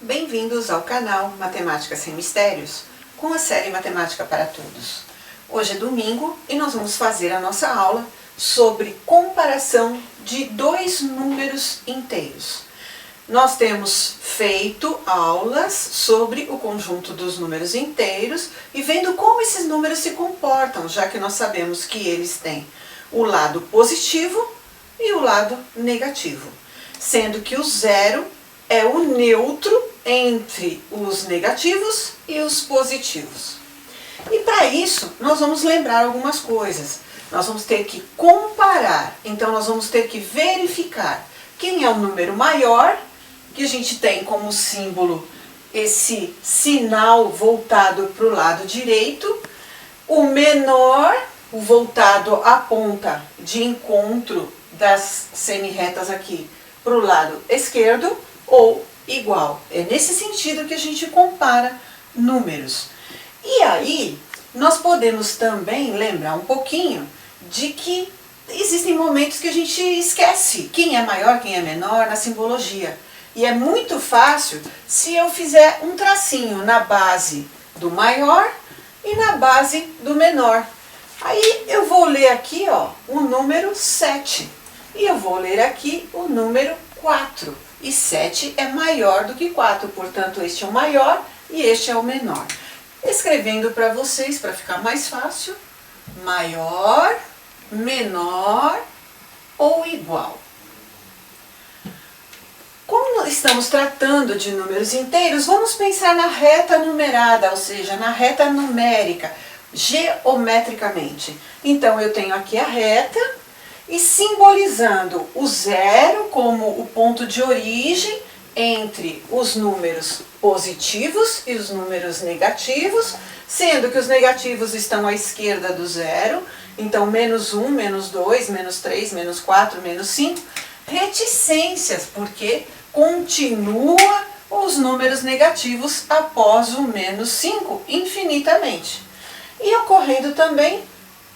Bem-vindos ao canal Matemática Sem Mistérios, com a série Matemática para Todos. Hoje é domingo e nós vamos fazer a nossa aula sobre comparação de dois números inteiros. Nós temos feito aulas sobre o conjunto dos números inteiros e vendo como esses números se comportam, já que nós sabemos que eles têm o lado positivo e o lado negativo, sendo que o zero é o neutro entre os negativos e os positivos. E para isso, nós vamos lembrar algumas coisas. Nós vamos ter que comparar, então nós vamos ter que verificar quem é o número maior, que a gente tem como símbolo esse sinal voltado para o lado direito, o menor, o voltado à ponta de encontro das semirretas aqui para o lado esquerdo, ou igual. É nesse sentido que a gente compara números. E aí, nós podemos também lembrar um pouquinho de que existem momentos que a gente esquece quem é maior, quem é menor na simbologia. E é muito fácil se eu fizer um tracinho na base do maior e na base do menor. Aí eu vou ler aqui o número 7 e eu vou ler aqui o número 4. E 7 é maior do que 4, portanto este é o maior e este é o menor. Escrevendo para vocês, para ficar mais fácil, maior, menor ou igual. Como estamos tratando de números inteiros, vamos pensar na reta numerada, ou seja, na reta numérica, geometricamente. Então eu tenho aqui a reta e simbolizando o zero como o ponto de origem entre os números positivos e os números negativos, sendo que os negativos estão à esquerda do zero, então menos 1, menos 2, menos 3, menos 4, menos 5, reticências, porque continua os números negativos após o menos 5, infinitamente. E ocorrendo também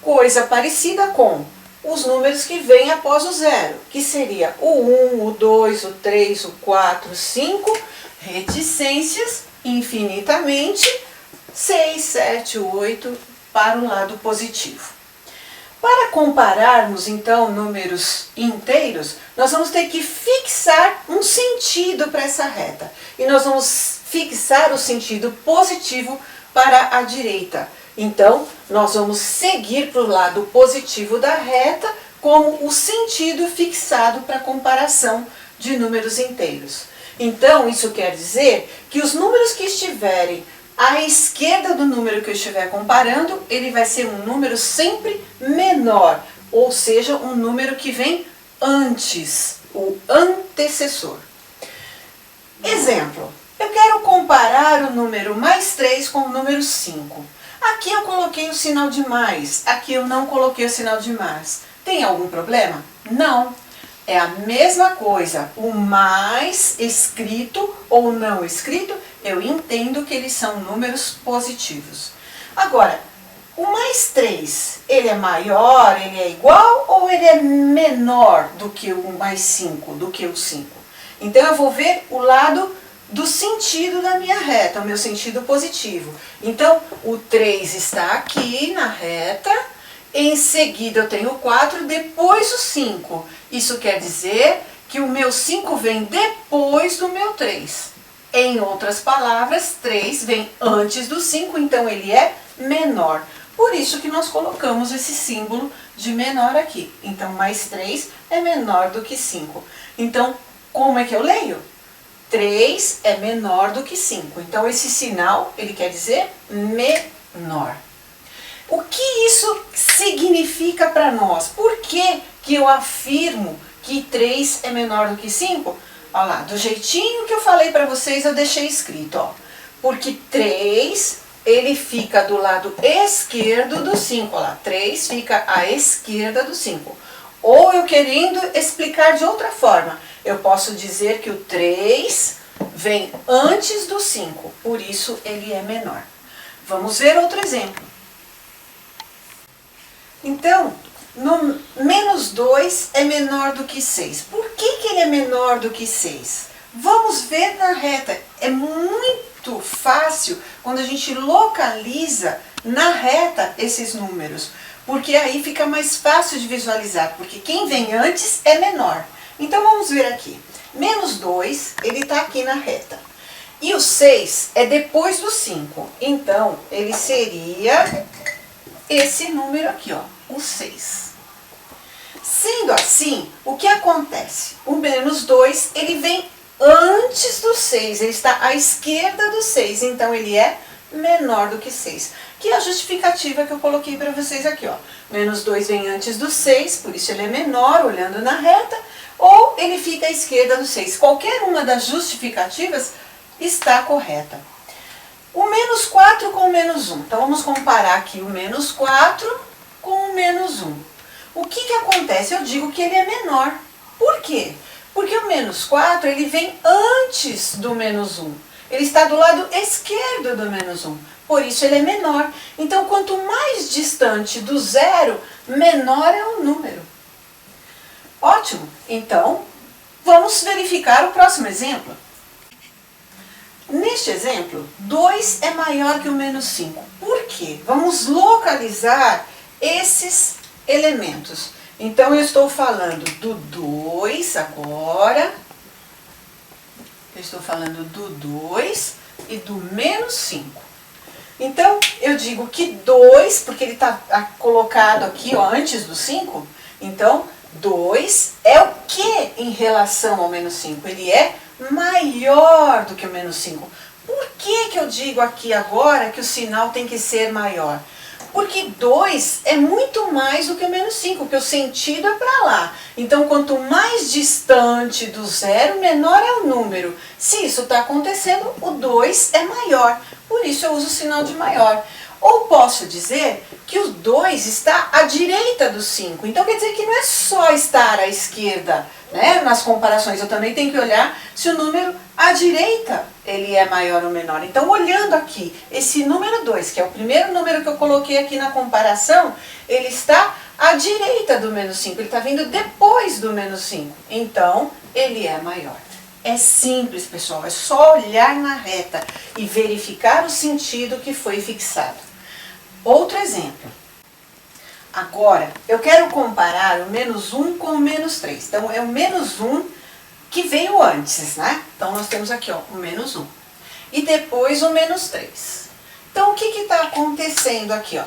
coisa parecida com os números que vêm após o zero, que seria o 1, o 2, o 3, o 4, o 5, reticências infinitamente, 6, 7, 8 para o lado positivo. Para compararmos então números inteiros, nós vamos ter que fixar um sentido para essa reta. E nós vamos fixar o sentido positivo para a direita. Então, nós vamos seguir para o lado positivo da reta como o sentido fixado para a comparação de números inteiros. Então, isso quer dizer que os números que estiverem à esquerda do número que eu estiver comparando, ele vai ser um número sempre menor, ou seja, um número que vem antes, o antecessor. Exemplo, eu quero comparar o número mais 3 com o número 5. Aqui eu coloquei o sinal de mais, aqui eu não coloquei o sinal de mais. Tem algum problema? Não. É a mesma coisa, o mais escrito ou não escrito, eu entendo que eles são números positivos. Agora, o mais 3, ele é maior, ele é igual ou ele é menor do que o mais 5, do que o 5? Então eu vou ver o lado do sentido da minha reta, o meu sentido positivo. Então, o 3 está aqui na reta, em seguida eu tenho o 4, depois o 5. Isso quer dizer que o meu 5 vem depois do meu 3. Em outras palavras, 3 vem antes do 5, então ele é menor. Por isso que nós colocamos esse símbolo de menor aqui. Então, mais 3 é menor do que 5. Então, como é que eu leio? 3 é menor do que 5. Então, esse sinal, ele quer dizer menor. O que isso significa para nós? Por que eu afirmo que 3 é menor do que 5? Olha lá, do jeitinho que eu falei para vocês, eu deixei escrito, porque 3, ele fica do lado esquerdo do 5, olha lá, 3 fica à esquerda do 5. Ou eu querendo explicar de outra forma, eu posso dizer que o 3 vem antes do 5, por isso ele é menor. Vamos ver outro exemplo. Então, no menos 2 é menor do que 6. Por que ele é menor do que 6? Vamos ver na reta. É muito fácil quando a gente localiza na reta esses números, porque aí fica mais fácil de visualizar, porque quem vem antes é menor. Então vamos ver aqui. Menos 2, ele está aqui na reta. E o 6 é depois do 5. Então, ele seria esse número aqui, ó, o 6. Sendo assim, o que acontece? O menos 2, ele vem antes do 6, ele está à esquerda do 6, então ele é menor do que 6. Que é a justificativa que eu coloquei para vocês aqui, ó. Menos 2 vem antes do 6, por isso ele é menor, olhando na reta, ou ele fica à esquerda do 6. Qualquer uma das justificativas está correta. O menos 4 com o menos 1. Então, vamos comparar aqui o menos 4 com o menos 1. O que acontece? Eu digo que ele é menor. Por quê? Porque o menos 4, ele vem antes do menos 1. Ele está do lado esquerdo do menos 1. Por isso, ele é menor. Então, quanto mais distante do zero, menor é o número. Ótimo! Então, vamos verificar o próximo exemplo. Neste exemplo, 2 é maior que o menos 5. Por quê? Vamos localizar esses elementos. Então, eu estou falando do 2 agora. Eu estou falando do 2 e do menos 5. Então, eu digo que 2, porque ele está colocado aqui, ó, antes do 5. Então, 2 é o que em relação ao menos 5? Ele é maior do que o menos 5. Por que eu digo aqui agora que o sinal tem que ser maior? Porque 2 é muito mais do que o menos 5, porque o sentido é para lá. Então, quanto mais distante do zero, menor é o número. Se isso está acontecendo, o 2 é maior. Por isso eu uso o sinal de maior. Ou posso dizer que o 2 está à direita do 5. Então, quer dizer que não é só estar à esquerda, né? Nas comparações, eu também tenho que olhar se o número à direita ele é maior ou menor. Então, olhando aqui, esse número 2, que é o primeiro número que eu coloquei aqui na comparação, ele está à direita do menos 5. Ele está vindo depois do menos 5. Então, ele é maior. É simples, pessoal. É só olhar na reta e verificar o sentido que foi fixado. Outro exemplo. Agora, eu quero comparar o menos 1 com o menos 3. Então, é o menos 1 que veio antes, né? Então, nós temos aqui, ó, o menos 1. E depois o menos 3. Então, o que está acontecendo aqui, ó?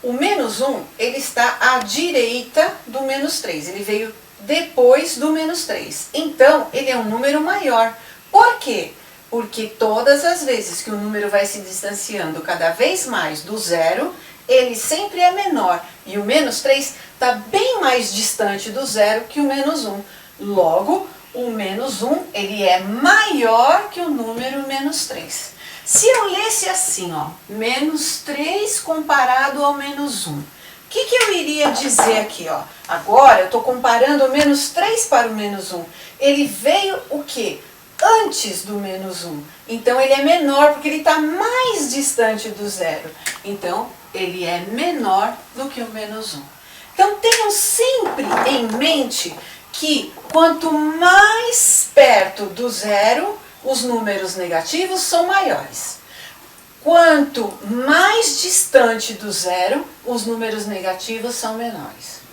O menos 1, ele está à direita do menos 3. Ele veio depois do menos 3. Então, ele é um número maior. Por quê? Porque todas as vezes que o número vai se distanciando cada vez mais do zero, ele sempre é menor. E o menos 3 está bem mais distante do zero que o menos 1. Logo, o menos 1 ele é maior que o número menos 3. Se eu lesse assim, ó, menos 3 comparado ao menos 1, o que eu iria dizer aqui, ó? Agora eu estou comparando o menos 3 para o menos 1. Ele veio o quê? Antes do menos 1. Então, ele é menor porque ele está mais distante do zero. Então, ele é menor do que o menos 1. Então, tenham sempre em mente que quanto mais perto do zero, os números negativos são maiores. Quanto mais distante do zero, os números negativos são menores.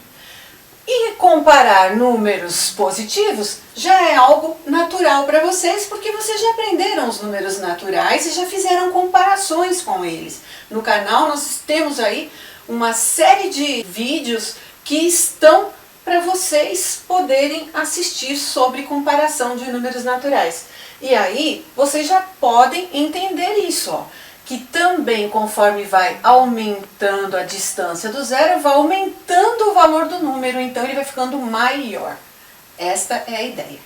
E comparar números positivos já é algo natural para vocês, porque vocês já aprenderam os números naturais e já fizeram comparações com eles. No canal nós temos aí uma série de vídeos que estão para vocês poderem assistir sobre comparação de números naturais. E aí vocês já podem entender isso, ó. Que também, conforme vai aumentando a distância do zero, vai aumentando o valor do número, então ele vai ficando maior. Esta é a ideia.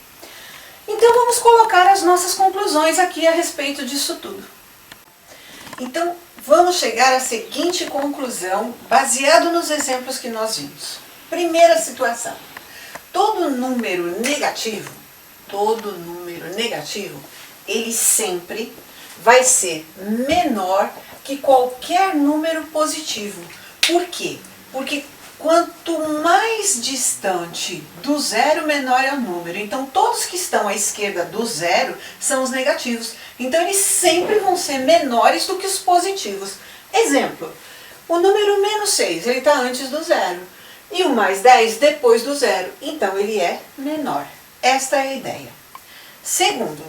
Então, vamos colocar as nossas conclusões aqui a respeito disso tudo. Então, vamos chegar à seguinte conclusão, baseado nos exemplos que nós vimos. Primeira situação. Todo número negativo, ele sempre vai ser menor que qualquer número positivo. Por quê? Porque quanto mais distante do zero, menor é o número. Então, todos que estão à esquerda do zero são os negativos. Então, eles sempre vão ser menores do que os positivos. Exemplo, o número menos 6, ele está antes do zero. E o mais 10 depois do zero. Então, ele é menor. Esta é a ideia. Segundo,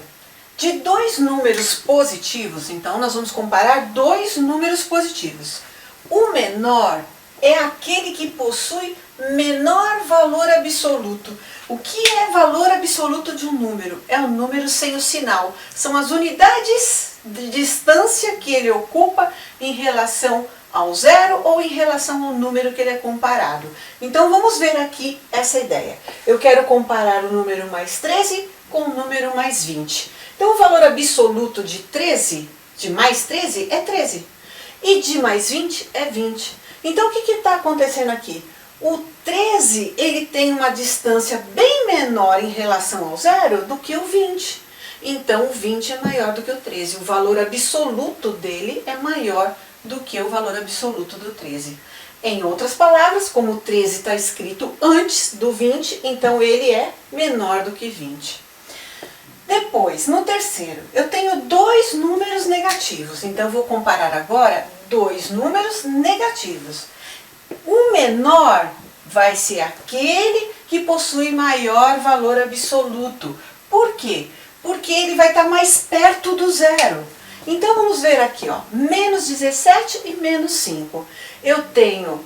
de dois números positivos, então, nós vamos comparar dois números positivos. O menor é aquele que possui menor valor absoluto. O que é valor absoluto de um número? É um número sem o sinal. São as unidades de distância que ele ocupa em relação ao zero ou em relação ao número que ele é comparado. Então vamos ver aqui essa ideia. Eu quero comparar o número mais 13 com o número mais 20. Então o valor absoluto de 13, de mais 13, é 13. E de mais 20 é 20. Então, o que está acontecendo aqui? O 13, ele tem uma distância bem menor em relação ao zero do que o 20. Então, o 20 é maior do que o 13. O valor absoluto dele é maior do que o valor absoluto do 13. Em outras palavras, como o 13 está escrito antes do 20, então ele é menor do que 20. Depois, no terceiro, eu tenho dois números negativos. Então, eu vou comparar agora dois números negativos. O menor vai ser aquele que possui maior valor absoluto. Por quê? Porque ele vai estar mais perto do zero. Então, vamos ver aqui, ó, menos 17 e menos 5. Eu tenho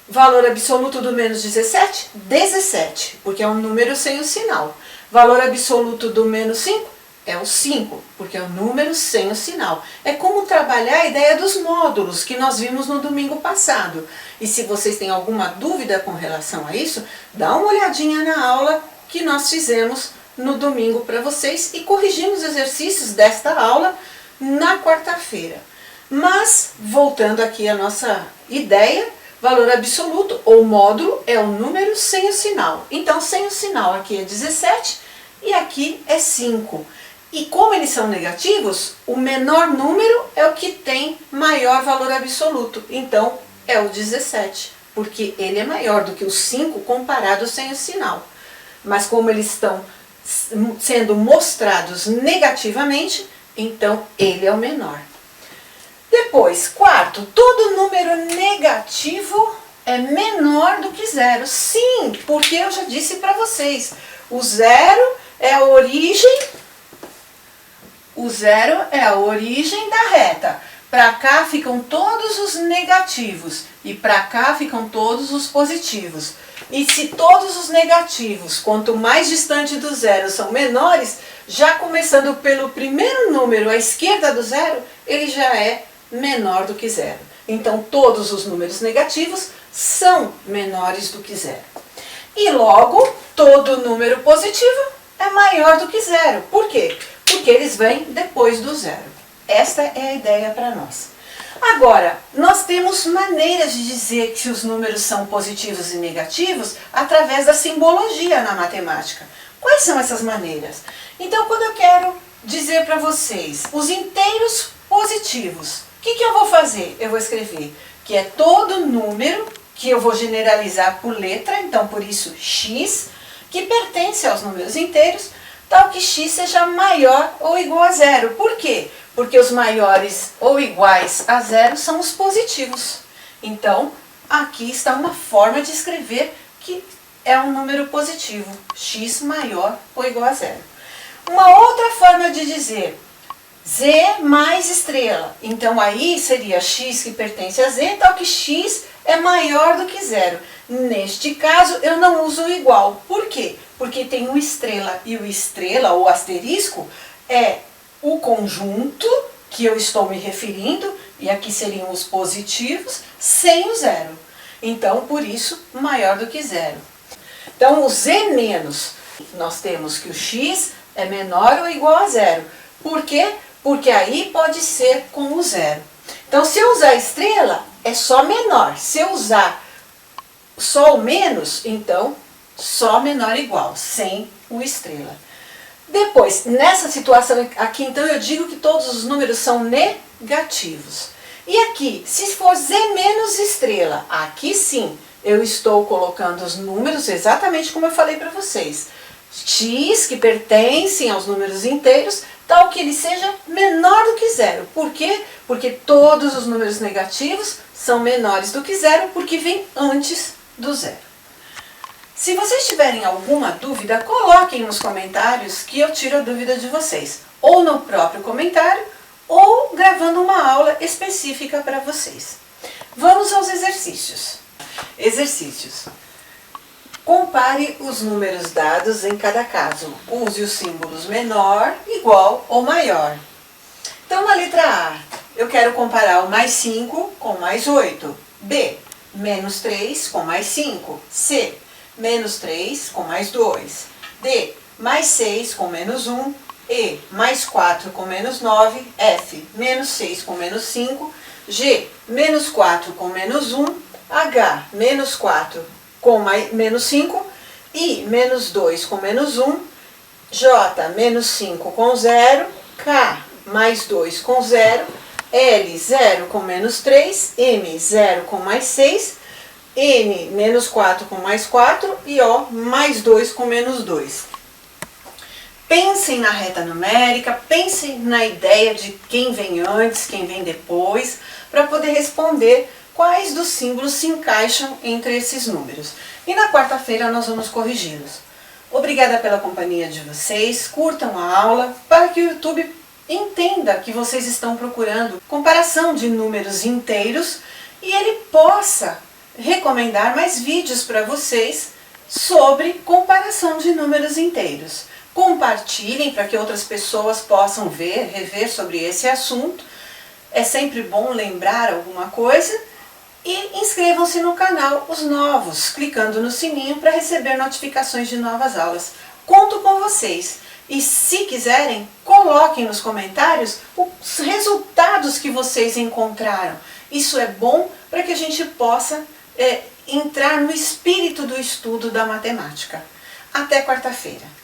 valor absoluto do menos 17, 17, porque é um número sem o sinal. Valor absoluto do menos 5 é o 5, porque é um número sem o sinal. É como trabalhar a ideia dos módulos que nós vimos no domingo passado. E se vocês têm alguma dúvida com relação a isso, dá uma olhadinha na aula que nós fizemos no domingo para vocês e corrigimos os exercícios desta aula na quarta-feira. Mas, voltando aqui à nossa ideia, valor absoluto ou módulo é um número sem o sinal. Então, sem o sinal aqui é 17 e aqui é 5. E como eles são negativos, o menor número é o que tem maior valor absoluto. Então, é o 17, porque ele é maior do que o 5 comparado sem o sinal. Mas como eles estão sendo mostrados negativamente, então ele é o menor. Depois, quarto, todo número negativo é menor do que zero. Sim, porque eu já disse para vocês, o zero é a origem da reta. Para cá ficam todos os negativos e para cá ficam todos os positivos. E se todos os negativos, quanto mais distante do zero, são menores, já começando pelo primeiro número à esquerda do zero, ele já é menor do que zero. Então, todos os números negativos são menores do que zero. E logo, todo número positivo é maior do que zero. Por quê? Porque eles vêm depois do zero. Esta é a ideia para nós. Agora, nós temos maneiras de dizer que os números são positivos e negativos através da simbologia na matemática. Quais são essas maneiras? Então, quando eu quero dizer para vocês os inteiros positivos, o que eu vou fazer? Eu vou escrever que é todo número, que eu vou generalizar por letra, então por isso x, que pertence aos números inteiros, tal que x seja maior ou igual a zero. Por quê? Porque os maiores ou iguais a zero são os positivos. Então, aqui está uma forma de escrever que é um número positivo, x maior ou igual a zero. Uma outra forma de dizer z mais estrela. Então, aí seria x que pertence a z, tal que x é maior do que zero. Neste caso, eu não uso o igual. Por quê? Porque tem um estrela, e o estrela, ou asterisco, é o conjunto que eu estou me referindo, e aqui seriam os positivos, sem o zero. Então, por isso, maior do que zero. Então, o z menos, nós temos que o x é menor ou igual a zero. Por quê? Porque aí pode ser com o zero. Então, se eu usar estrela, é só menor. Se eu usar só o menos, então, só menor igual, sem o estrela. Depois, nessa situação aqui, então, eu digo que todos os números são negativos. E aqui, se for Z menos estrela, aqui sim, eu estou colocando os números exatamente como eu falei para vocês. X, que pertencem aos números inteiros, tal que ele seja menor do que zero. Por quê? Porque todos os números negativos são menores do que zero, porque vem antes do zero. Se vocês tiverem alguma dúvida, coloquem nos comentários que eu tiro a dúvida de vocês. Ou no próprio comentário, ou gravando uma aula específica para vocês. Vamos aos exercícios. Exercícios. Compare os números dados em cada caso. Use os símbolos menor, igual ou maior. Então, na letra A, eu quero comparar o mais 5 com mais 8. B, menos 3 com mais 5. C, menos 3 com mais 2. D, mais 6 com menos 1. E, mais 4 com menos 9. F, menos 6 com menos 5. G, menos 4 com menos 1. H, menos 4 com menos 5. I, menos 2 com menos 1. J, menos 5 com 0. K, mais 2 com 0. L, 0 com menos 3. M, 0 com mais 6. N, menos 4 com mais 4. E O, mais 2 com menos 2. Pensem na reta numérica, pensem na ideia de quem vem antes, quem vem depois, para poder responder quais dos símbolos se encaixam entre esses números. E na quarta-feira nós vamos corrigi-los. Obrigada pela companhia de vocês, curtam a aula para que o YouTube entenda que vocês estão procurando comparação de números inteiros e ele possa recomendar mais vídeos para vocês sobre comparação de números inteiros. Compartilhem para que outras pessoas possam ver, rever sobre esse assunto. É sempre bom lembrar alguma coisa. E inscrevam-se no canal, os novos, clicando no sininho para receber notificações de novas aulas. Conto com vocês. E se quiserem, coloquem nos comentários os resultados que vocês encontraram. Isso é bom para que a gente possa entrar no espírito do estudo da matemática. Até quarta-feira.